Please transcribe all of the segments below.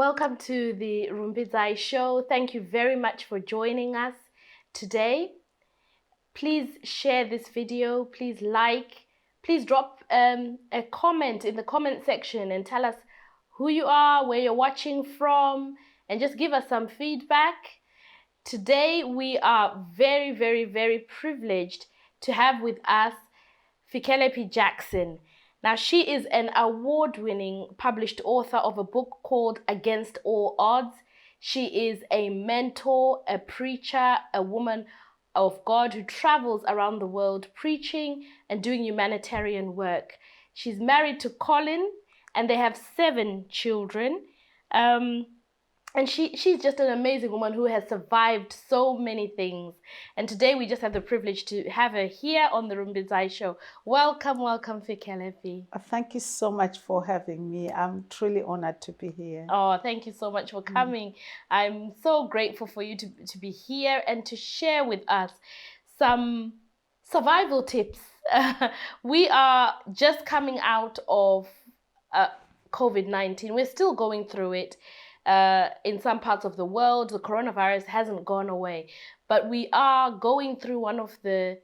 Welcome to the Rumbizai show. Thank you very much for joining us today. Please share this video. Please like. Please drop a comment in the comment section and tell us who you are, where you're watching from, and just give us some feedback. Today we are very, very, very privileged to have with us Fikelephi Jackson. Now, she is an award-winning published author of a book called Against All Odds. She is a mentor, a preacher, a woman of God who travels around the world preaching and doing humanitarian work. She's married to Colin and they have 7 children. And she's just an amazing woman who has survived so many things. And today we just have the privilege to have her here on the Rumbizai show. Welcome, Fikelephi. Thank you so much for having me. I'm truly honored to be here. Oh, thank you so much for coming. I'm so grateful for you to be here and to share with us some survival tips. We are just coming out of COVID-19. We're still going through it. In some parts of the world, the coronavirus hasn't gone away, but we are going through one of the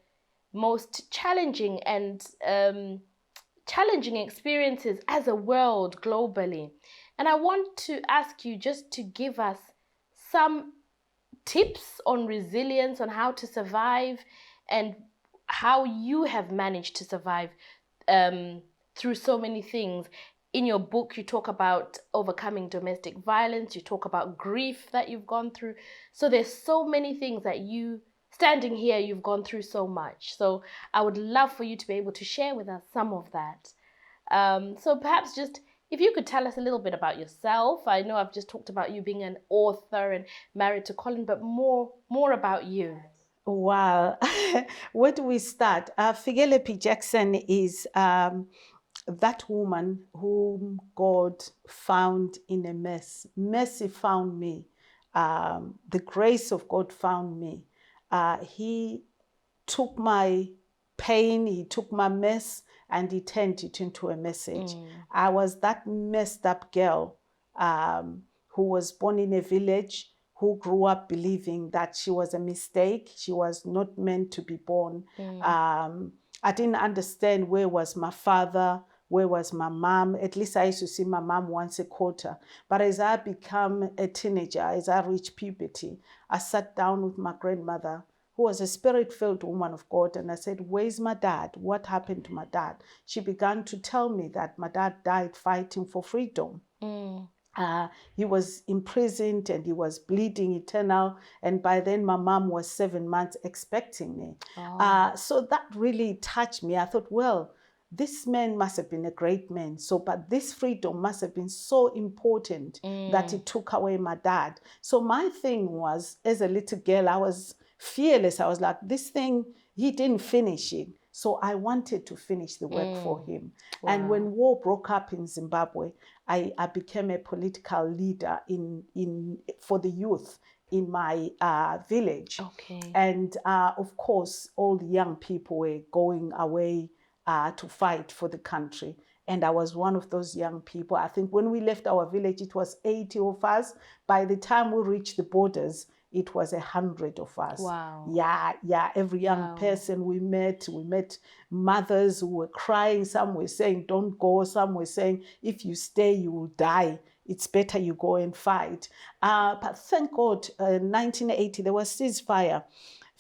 most challenging and challenging experiences as a world globally. And I want to ask you just to give us some tips on resilience, on how to survive, and how you have managed to survive through so many things. In your book, you talk about overcoming domestic violence. You talk about grief that you've gone through. So there's so many things that you, standing here, you've gone through so much. So I would love for you to be able to share with us some of that. So perhaps just, if you could tell us a little bit about yourself. I know I've just talked about you being an author and married to Colin, but more about you. Wow. Where do we start? Fikelephi Jackson is that woman whom God found in a mess. Mercy found me. The grace of God found me. He took my pain, he took my mess, and he turned it into a message. I was that messed up girl who was born in a village, who grew up believing that she was a mistake. She was not meant to be born. I didn't understand where was my father, where was my mom. At least I used to see my mom once a quarter. But as I become a teenager, as I reached puberty, I sat down with my grandmother, who was a spirit-filled woman of God, and I said, where's my dad? What happened to my dad? She began to tell me that my dad died fighting for freedom. He was imprisoned and he was bleeding eternal. And by then my mom was 7 months expecting me. So that really touched me. I thought, well, this man must have been a great man. But this freedom must have been so important that it took away my dad. So my thing was, as a little girl, I was fearless. I was like, this thing, he didn't finish it. So I wanted to finish the work for him. Wow. And when war broke up in Zimbabwe, I became a political leader for the youth in my village. Okay. And of course, all the young people were going away to fight for the country. And I was one of those young people. I think when we left our village, it was 80 of us. By the time we reached the borders, it was 100 of us. Wow. Yeah. Every young person we met mothers who were crying. Some were saying, don't go. Some were saying, if you stay, you will die. It's better you go and fight. But thank God, in 1980, there was ceasefire.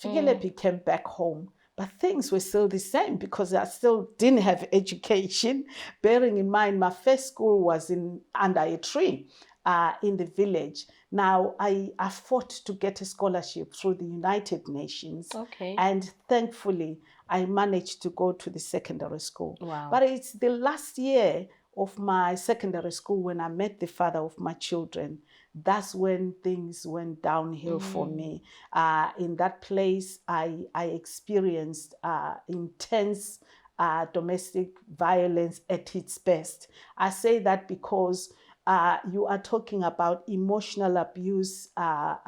Fikelephi came back home. But things were still the same because I still didn't have education. Bearing in mind, my first school was under a tree in the village. Now, I fought to get a scholarship through the United Nations. Okay. And thankfully, I managed to go to the secondary school. Wow. But it's the last year of my secondary school when I met the father of my children. That's when things went downhill for me. In that place, I experienced intense domestic violence at its best. I say that because you are talking about emotional abuse,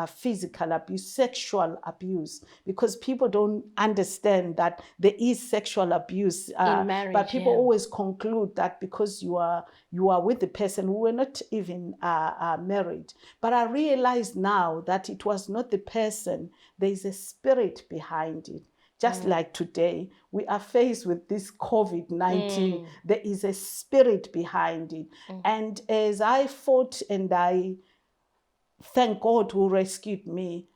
physical abuse, sexual abuse, because people don't understand that there is sexual abuse. In marriage, but people yeah. always conclude that because you are with the person who were not even married. But I realize now that it was not the person. There is a spirit behind it. Just like today, we are faced with this COVID-19. There is a spirit behind it. And as I fought, and I thank God who rescued me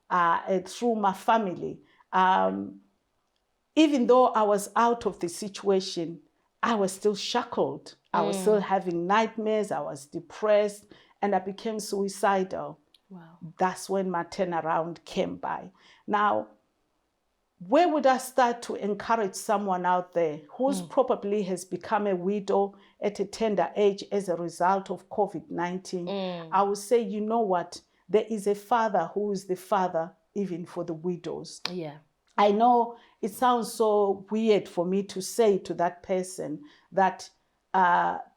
through my family, even though I was out of the situation, I was still shackled. I was still having nightmares. I was depressed, and I became suicidal. Wow. That's when my turnaround came by. Now, where would I start to encourage someone out there who's probably has become a widow at a tender age as a result of COVID-19? I would say, you know what? There is a father who is the father even for the widows. Yeah. I know it sounds so weird for me to say to that person that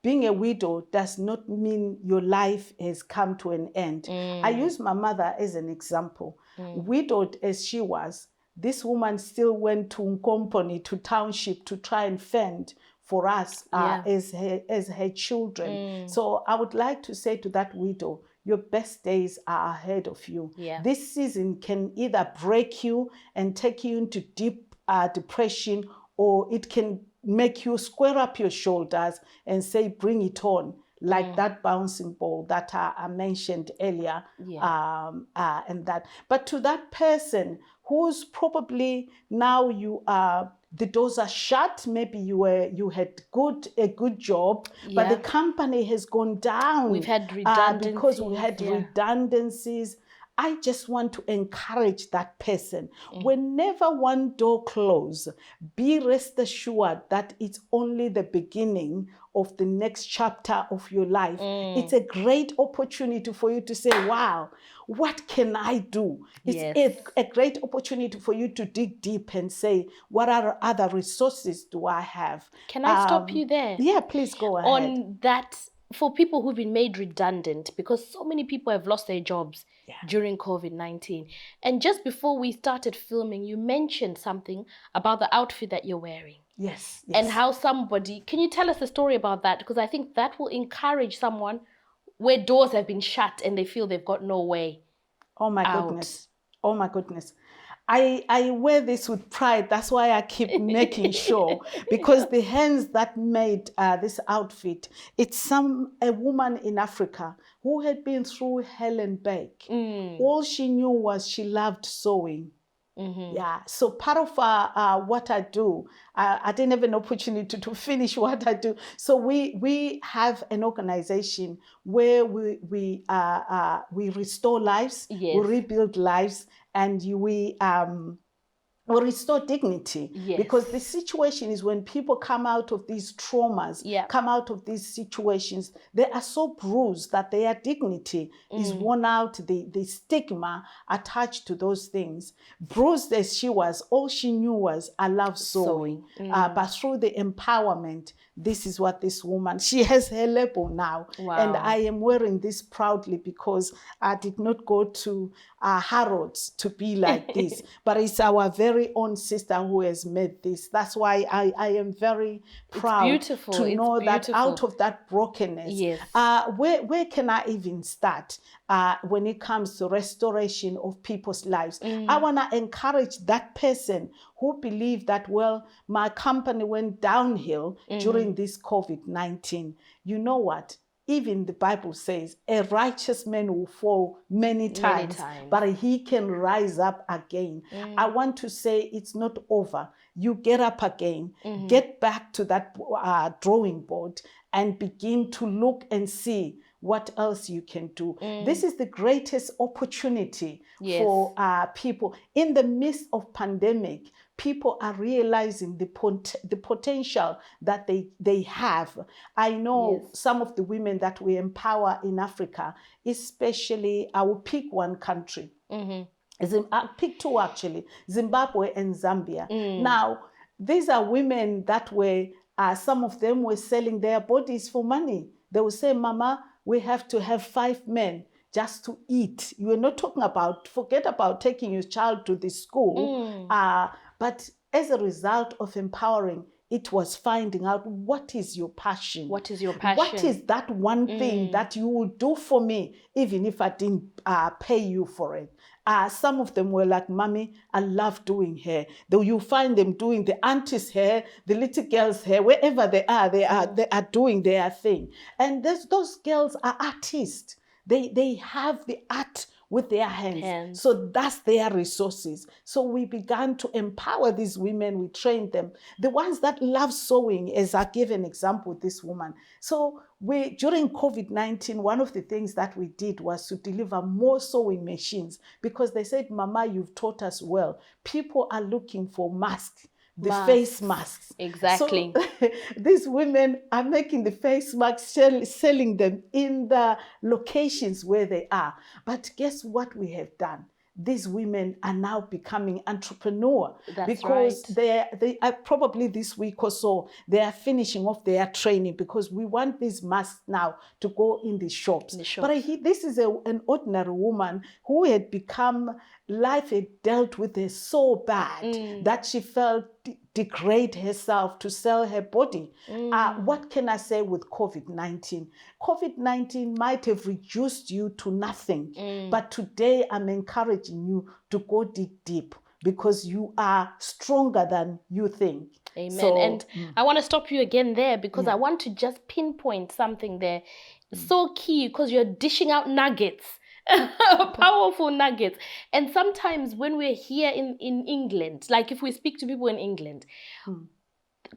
being a widow does not mean your life has come to an end. I use my mother as an example. Widowed as she was, this woman still went to Nkomponi, to township, to try and fend for us as her children. So I would like to say to that widow, your best days are ahead of you. Yeah. This season can either break you and take you into deep depression, or it can make you square up your shoulders and say, bring it on, like that bouncing ball that I mentioned earlier. Yeah. And that. But to that person who's probably now the doors are shut, maybe you had a good job, but the company has gone down. We've had redundancies. Because we had redundancies. I just want to encourage that person. Whenever one door closes, be rest assured that it's only the beginning of the next chapter of your life. It's a great opportunity for you to say, wow, what can I do? It's a great opportunity for you to dig deep and say, what other resources do I have? Can I stop you there? Yeah, please go ahead. On that, for people who've been made redundant, because so many people have lost their jobs during COVID-19. And just before we started filming, you mentioned something about the outfit that you're wearing. Yes. And how can you tell us a story about that? Because I think that will encourage someone where doors have been shut and they feel they've got no way Oh my out. goodness. Oh my goodness. I wear this with pride. That's why I keep making sure, because the hands that made this outfit, it's a woman in Africa who had been through hell and back. All she knew was she loved sewing. Yeah, so part of what I do, I didn't have an opportunity to finish what I do. So we have an organization where we restore lives, we rebuild lives, and we restore dignity. Because the situation is when people come out of these traumas, come out of these situations, they are so bruised that their dignity is worn out, the stigma attached to those things. Bruised as she was, all she knew was, I love sewing. But through the empowerment, this is what this woman, she has her label now. Wow. And I am wearing this proudly because I did not go to Harrods to be like this, but it's our very own sister who has made this. That's why I am very proud to know that out of that brokenness, where can I even start when it comes to restoration of people's lives? I want to encourage that person who believe that, well, my company went downhill during this COVID-19. You know what? Even the Bible says a righteous man will fall many times, but he can rise up again. I want to say it's not over. You get up again, get back to that drawing board and begin to look and see what else you can do. This is the greatest opportunity for people. In the midst of pandemic, people are realizing the potential that they have. I know some of the women that we empower in Africa, especially, I will pick one country. I'll pick two actually, Zimbabwe and Zambia. Now, these are women that were, some of them were selling their bodies for money. They will say, Mama, we have to have 5 men just to eat. You are not talking about, forget about taking your child to the school. But as a result of empowering, it was finding out, what is your passion? What is your passion? What is that one thing that you will do for me, even if I didn't pay you for it? Some of them were like, Mommy, I love doing hair. Though you find them doing the auntie's hair, the little girl's hair, wherever they are doing their thing. And those girls are artists. They have the art with their hands. So that's their resources. So we began to empower these women. We trained them. The ones that love sewing, as I gave an example with this woman. So during COVID-19, one of the things that we did was to deliver more sewing machines, because they said, Mama, you've taught us well. People are looking for masks. Face masks. Exactly. So these women are making the face masks, selling them in the locations where they are. But guess what we have done? These women are now becoming entrepreneurs. That's because right. they are probably this week or so, they are finishing off their training, because we want these masks now to go in the shops. But this is an ordinary woman who had become, life had dealt with her so bad that she felt degrade herself to sell her body. What can I say with COVID-19? COVID-19 might have reduced you to nothing, but today I'm encouraging you to go deep, because you are stronger than you think. Amen. So, and I want to stop you again there, because I want to just pinpoint something there. So key, because you're dishing out nuggets. Powerful nuggets. And sometimes when we're here in England, like if we speak to people in England,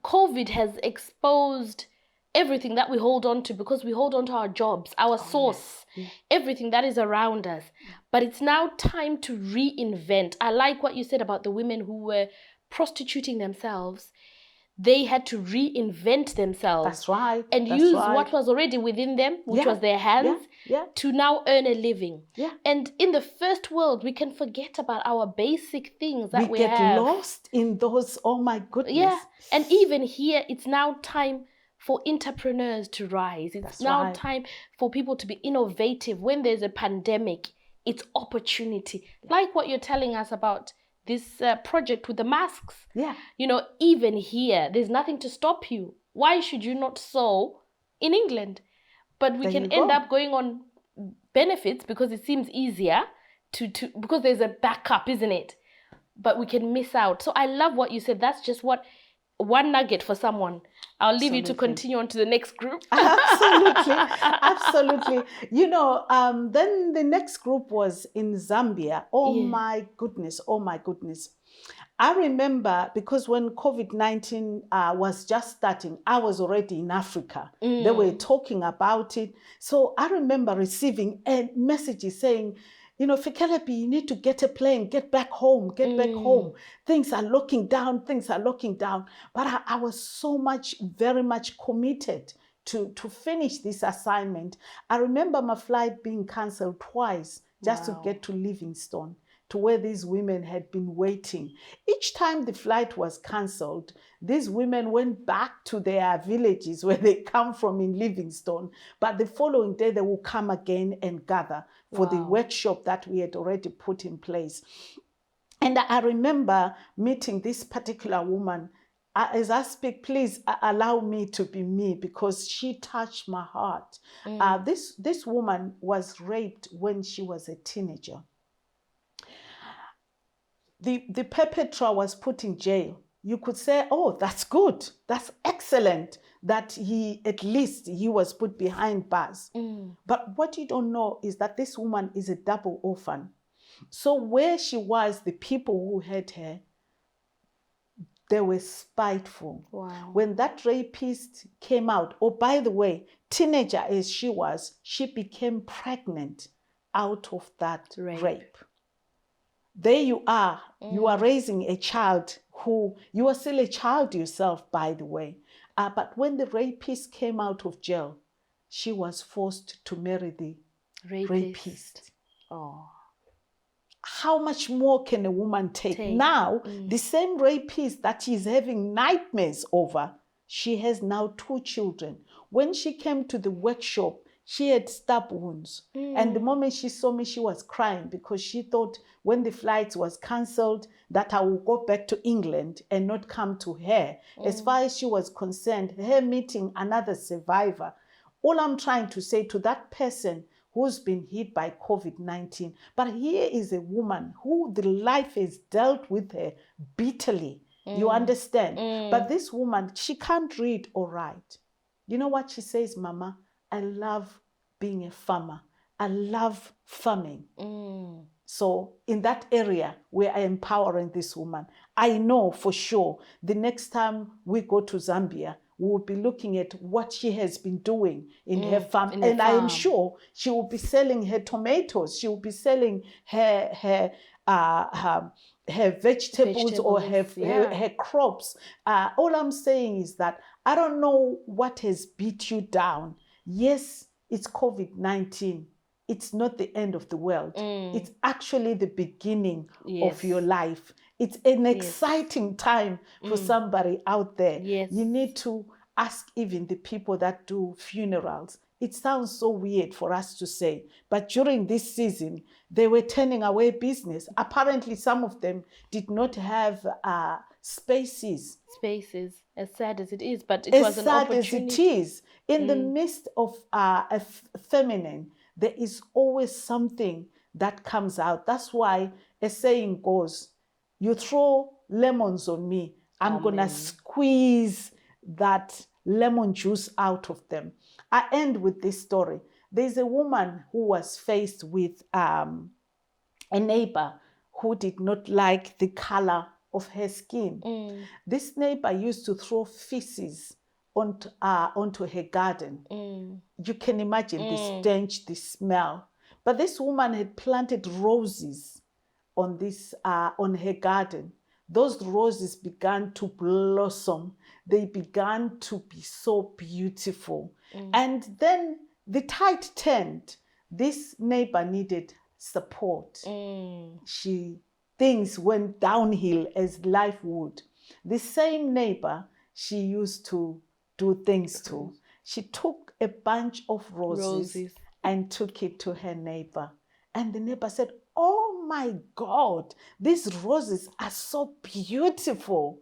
COVID has exposed everything that we hold on to, because we hold on to our jobs, our source, everything that is around us. But it's now time to reinvent. I like what you said about the women who were prostituting themselves. They had to reinvent themselves. That's right. And use what was already within them, which was their hands, to now earn a living. And in the first world, we can forget about our basic things that we have. We get lost in those, oh my goodness. And even here, it's now time for entrepreneurs to rise. It's now time for people to be innovative. When there's a pandemic, it's opportunity. Like what you're telling us about this project with the masks. You know, even here, there's nothing to stop you. Why should you not sew in England? But we can end up going on benefits because it seems easier because there's a backup, isn't it? But we can miss out. So I love what you said. That's just one nugget for someone. I'll leave you to continue on to the next group. Absolutely. You know, then the next group was in Zambia. Oh my goodness. I remember, because when COVID-19 was just starting, I was already in Africa. They were talking about it. So I remember receiving messages saying, you know, Fikelephi, you need to get a plane, get back home. Things are locking down. But I was very much committed to finish this assignment. I remember my flight being cancelled twice just to get to Livingstone, to where these women had been waiting. Each time the flight was cancelled, these women went back to their villages where they come from in Livingstone. But the following day, they will come again and gather for the workshop that we had already put in place. And I remember meeting this particular woman. As I speak, please allow me to be me, because she touched my heart. This woman was raped when she was a teenager. The perpetrator was put in jail. You could say, oh, that's good. That's excellent that he was put behind bars. But what you don't know is that this woman is a double orphan. So where she was, the people who had her, they were spiteful. When that rapist came out, oh, by the way, teenager as she was, she became pregnant out of that rape. There you are raising a child you are still a child yourself, by the way. But when the rapist came out of jail, she was forced to marry the rapist. How much more can a woman take? Now, the same rapist that she's having nightmares over, she has now 2 children. When she came to the workshop, She had stab wounds. And the moment she saw me, she was crying because she thought when the flight was cancelled that I would go back to England and not come to her. As far as she was concerned, her meeting another survivor. All I'm trying to say to that person who's been hit by COVID-19, but here is a woman who the life has dealt with her bitterly. You understand? But this woman, she can't read or write. You know what she says, Mama? I love being a farmer. I love farming. So in that area where I am empowering this woman, I know for sure the next time we go to Zambia, we will be looking at what she has been doing in her farm. And I am sure she will be selling her tomatoes. She will be selling her vegetables or her crops. All I'm saying is that I don't know what has beat you down. Yes, it's COVID-19. It's not the end of the world. It's actually the beginning of your life. It's an exciting time for somebody out there. You need to ask even the people that do funerals. It sounds so weird for us to say, but during this season, they were turning away business. Apparently, some of them did not have spaces. As sad as it is, but it was an opportunity. As sad as it is, in the midst of a feminine, there is always something that comes out. That's why a saying goes, you throw lemons on me, I'm going to squeeze that lemon juice out of them. I end with this story. There's a woman who was faced with a neighbor who did not like the color of her skin. This neighbor used to throw feces onto her garden. You can imagine the stench, the smell. But this woman had planted roses on her garden. Those roses began to blossom. They began to be so beautiful. And then the tide turned. This neighbor needed support. Things went downhill as life would. The same neighbor she used to do things to, she took a bunch of roses and took it to her neighbor. And the neighbor said, oh my God, these roses are so beautiful.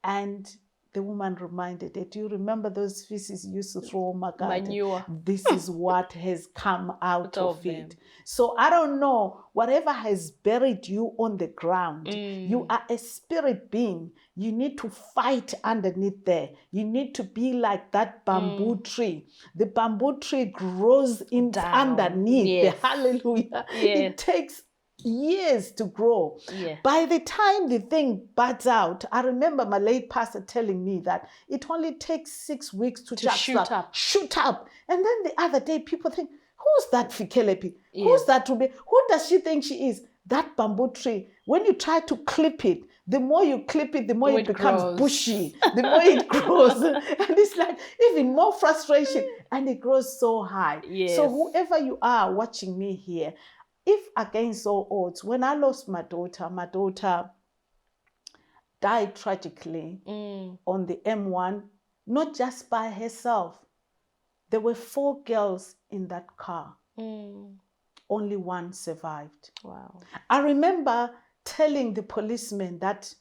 And the woman reminded her, do you remember those feces you used to throw on my garden? Manure. This is what has come out of it. So I don't know, whatever has buried you on the ground, you are a spirit being. You need to fight underneath there. You need to be like that bamboo tree. The bamboo tree grows underneath. Hallelujah. It takes years to grow. By the time the thing buds out, I remember my late pastor telling me that it only takes 6 weeks to just shoot up. And then the other day, people think, who's that Fikelephi? Who's that Ruby? Who does she think she is? That bamboo tree. When you try to clip it, the more you clip it, the more it becomes bushy, the more it grows. And it's like even more frustration. And it grows so high. So whoever you are watching me here, if against all odds, when I lost my daughter died tragically on the M1, not just by herself. There were 4 girls in that car. Only one survived. Wow. I remember telling the policeman that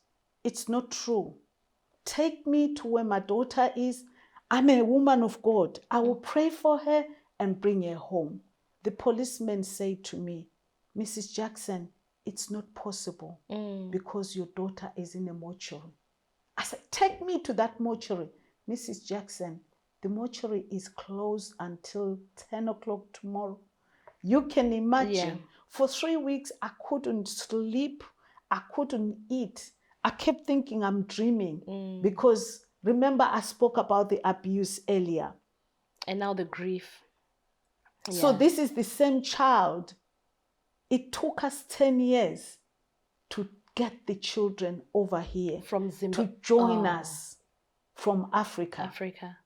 it's not true. Take me to where my daughter is. I'm a woman of God. I will pray for her and bring her home. The policeman said to me, Mrs. Jackson, it's not possible because your daughter is in a mortuary. I said, take me to that mortuary. Mrs. Jackson, the mortuary is closed until 10 o'clock tomorrow. You can imagine. For 3 weeks, I couldn't sleep. I couldn't eat. I kept thinking I'm dreaming because remember I spoke about the abuse earlier. And now the grief. So this is the same child. It took us 10 years to get the children over here from Zimbabwe to join us from Africa. Africa.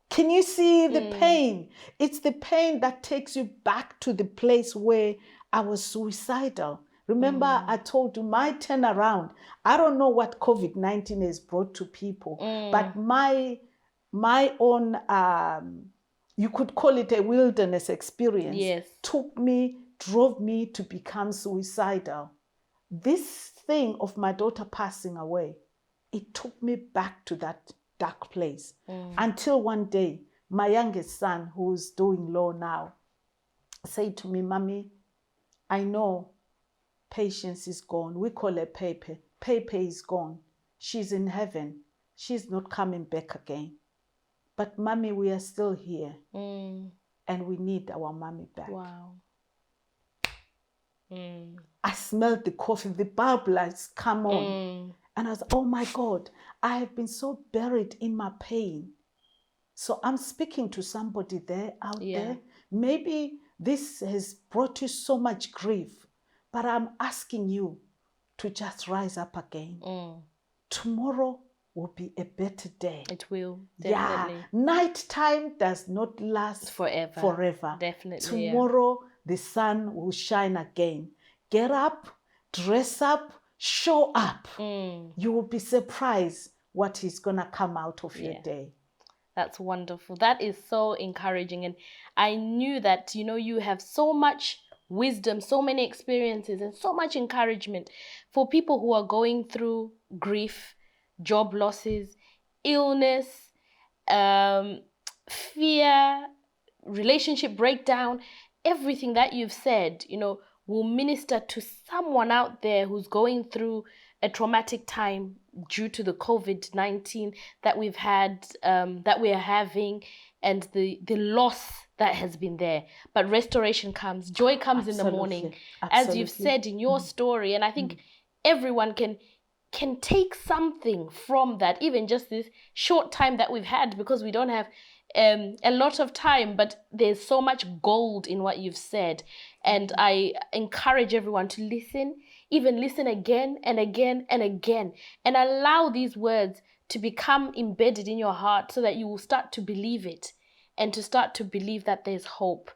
Can you see the pain? It's the pain that takes you back to the place where I was suicidal. Remember, I told you my turnaround. I don't know what COVID-19 has brought to people, but my own you could call it a wilderness experience, Yes. drove me to become suicidal. This thing of my daughter passing away, it took me back to that dark place. Until one day, my youngest son, who's doing law now, said to me, Mommy, I know Patience is gone. We call her Pepe. Pepe is gone. She's in heaven. She's not coming back again. But Mommy, we are still here. And we need our mommy back. Wow. I smelled the coffee, the bulb lights come on. And I was, oh my God, I have been so buried in my pain. So I'm speaking to somebody there, out there. Maybe this has brought you so much grief, but I'm asking you to just rise up again. Tomorrow will be a better day. It will, definitely. Yeah, nighttime does not last forever. Definitely. Tomorrow, the sun will shine again. Get up, dress up, show up. You will be surprised what is going to come out of your day. That's wonderful. That is so encouraging. And I knew that, you have so much wisdom, so many experiences, and so much encouragement for people who are going through grief, job losses, illness, fear, relationship breakdown. Everything that you've said, will minister to someone out there who's going through a traumatic time due to the COVID-19 that we've had, that we are having, and the loss that has been there. But restoration comes, joy comes in the morning, as you've said in your story. And I think everyone can take something from that, even just this short time that we've had, because we don't have a lot of time, but there's so much gold in what you've said. And I encourage everyone to listen, even listen again and again and again, and allow these words to become embedded in your heart so that you will start to believe it and to start to believe that there's hope.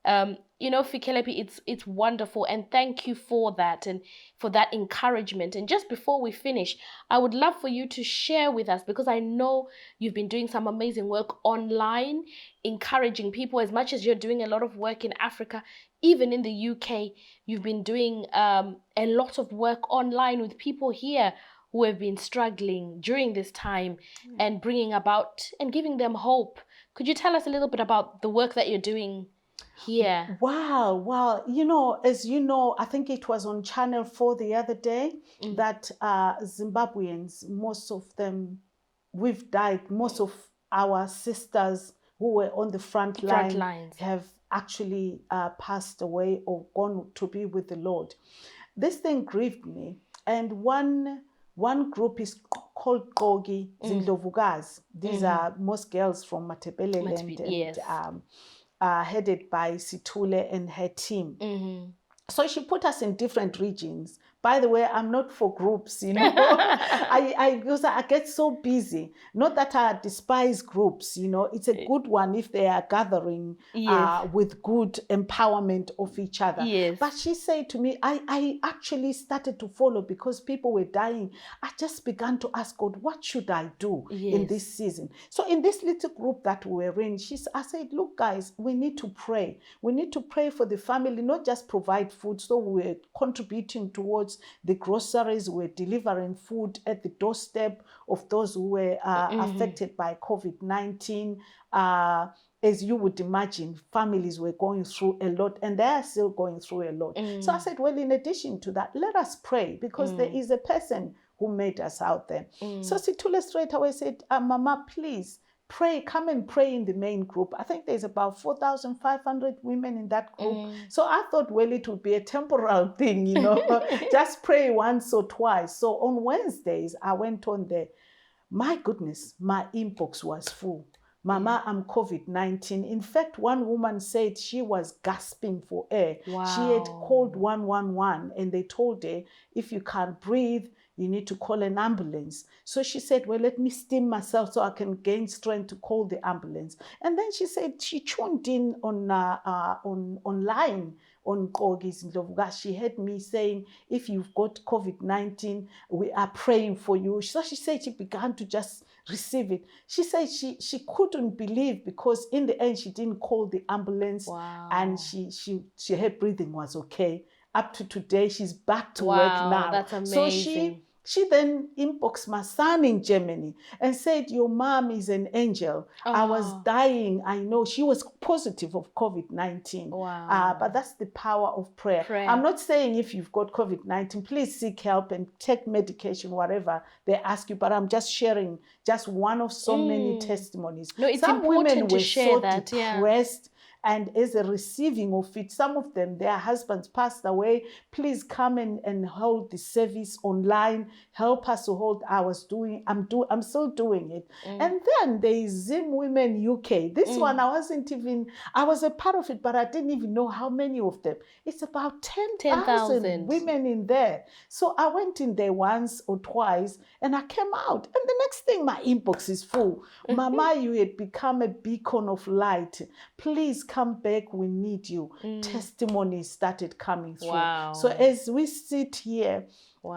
Fikelephi, it's wonderful, and thank you for that and for that encouragement. And just before we finish, I would love for you to share with us, because I know you've been doing some amazing work online, encouraging people, as much as you're doing a lot of work in Africa. Even in the UK, you've been doing a lot of work online with people here who have been struggling during this time, and bringing about and giving them hope. Could you tell us a little bit about the work that you're doing here? Wow. As you know, I think it was on Channel 4 the other day that Zimbabweans, most of them, we've died. Most of our sisters who were on the front lines have actually passed away or gone to be with the Lord. This thing grieved me. And one group is called Kogi Zindlovukazi. These are most girls from Matebeleland, and headed by Situle and her team. So she put us in different regions. By the way, I'm not for groups, because I get so busy. Not that I despise groups, it's a good one if they are gathering with good empowerment of each other. But she said to me, I actually started to follow because people were dying. I just began to ask God, what should I do in this season? So in this little group that we were in, I said, look, guys, we need to pray. We need to pray for the family, not just provide food. So we're contributing towards the groceries, we're delivering food at the doorstep of those who were affected by COVID-19. As you would imagine, families were going through a lot, and they are still going through a lot. So I said, well, in addition to that, let us pray, because there is a person who made us out there. So Situle straight away said, Mama, please, pray, come and pray in the main group. I think there's about 4,500 women in that group. So I thought, well, it would be a temporal thing, just pray once or twice. So on Wednesdays, I went on there. My goodness, my inbox was full. Mama, I'm COVID-19. In fact, one woman said she was gasping for air. Wow. She had called 111 and they told her, if you can't breathe, you need to call an ambulance. So she said, well, let me steam myself so I can gain strength to call the ambulance. And then she said she tuned in on online on Kogi's Ndlovuka. She heard me saying, if you've got COVID-19, we are praying for you. So she said she began to just receive it. She said she couldn't believe, because in the end she didn't call the ambulance. Wow. And her breathing was okay. Up to today, she's back to work now. That's amazing. So she then inboxed my son in Germany and said, your mom is an angel. I was dying. I know. She was positive of COVID-19. Wow. But that's the power of prayer. I'm not saying if you've got COVID-19, please seek help and take medication, whatever they ask you. But I'm just sharing just one of so many testimonies. No, it's Some important women to were share so that, depressed. And as a receiving of it, some of them, their husbands passed away. Please come and hold the service online. Help us to hold. I'm still doing it. And then there is Zim Women UK. This one, I was a part of it, but I didn't even know how many of them. It's about 10,000 women in there. So I went in there once or twice and I came out. And the next thing, my inbox is full. Mama, you had become a beacon of light. Please come back, we need you. Testimonies started coming through. Wow. So as we sit here,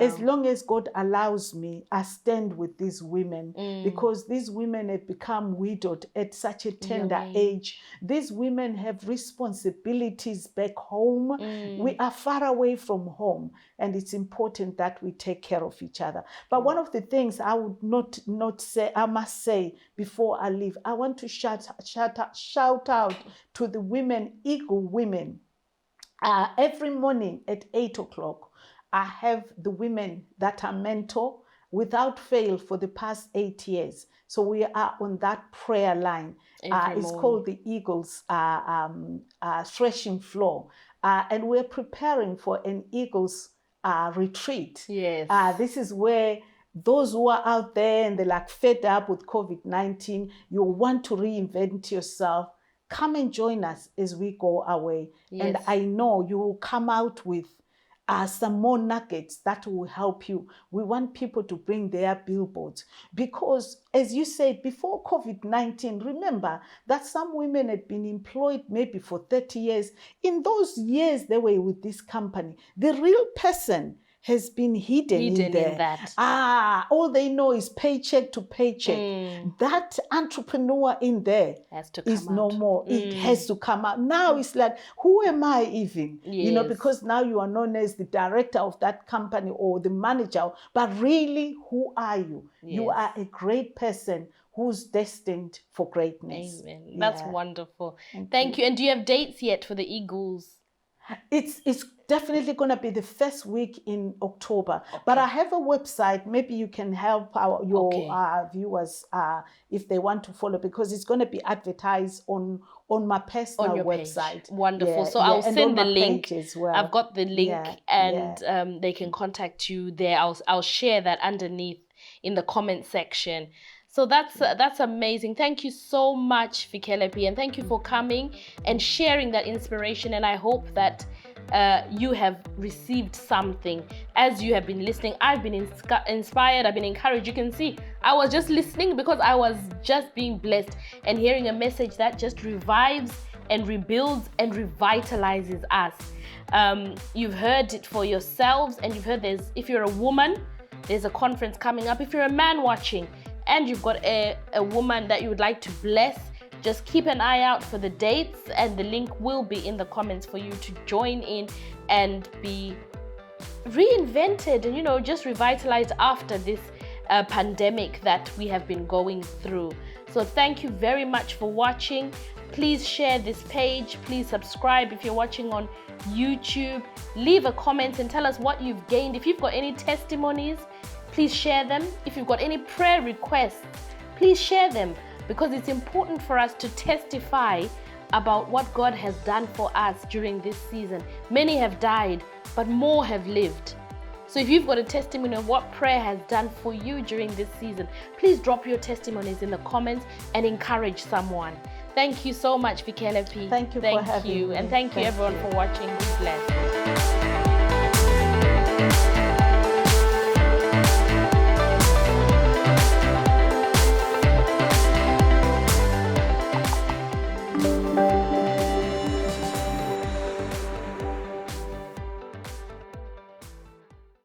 as long as God allows me, I stand with these women, because these women have become widowed at such a tender age. These women have responsibilities back home. We are far away from home, and it's important that we take care of each other. But one of the things I would not say, I must say before I leave, I want to shout out to the women, Eagle Women. Every morning at 8 o'clock, I have the women that I mentor without fail for the past 8 years. So we are on that prayer line. It's called the Eagles Threshing Floor. And we're preparing for an Eagles retreat. Yes. This is where those who are out there and they're like fed up with COVID-19, you want to reinvent yourself, come and join us as we go away. Yes. And I know you will come out with some more nuggets that will help you. We want people to bring their billboards, because as you said, before COVID-19, remember that some women had been employed maybe for 30 years. In those years they were with this company, the real person has been hidden in there. In that. All they know is paycheck to paycheck. That entrepreneur in there is no more. It has to come out. Now it's like, who am I even? Yes. Because now you are known as the director of that company or the manager. But really, who are you? Yes. You are a great person who's destined for greatness. Amen. That's wonderful. Thank you. And do you have dates yet for the Eagles? It's definitely going to be the first week in October. But I have a website. Maybe you can help your viewers if they want to follow, because it's going to be advertised on my personal website. Wonderful. So I'll send the link as well. I've got the link, and they can contact you there. I'll share that underneath in the comment section. So that's amazing. Thank you so much, Fikelephi, and thank you for coming and sharing that inspiration. And I hope that you have received something as you have been listening. I've been inspired. I've been encouraged. You can see I was just listening because I was just being blessed and hearing a message that just revives and rebuilds and revitalizes us. You've heard it for yourselves, and you've heard if you're a woman, there's a conference coming up. If you're a man watching, and you've got a woman that you would like to bless, just keep an eye out for the dates, and the link will be in the comments for you to join in and be reinvented and, just revitalized after this pandemic that we have been going through. So thank you very much for watching. Please share this page. Please subscribe if you're watching on YouTube. Leave a comment and tell us what you've gained. If you've got any testimonies, please share them. If you've got any prayer requests, please share them, because it's important for us to testify about what God has done for us during this season. Many have died, but more have lived. So if you've got a testimony of what prayer has done for you during this season, please drop your testimonies in the comments and encourage someone. Thank you so much, Fikelephi. Thank you for having me. And thank you everyone for watching. Be blessed.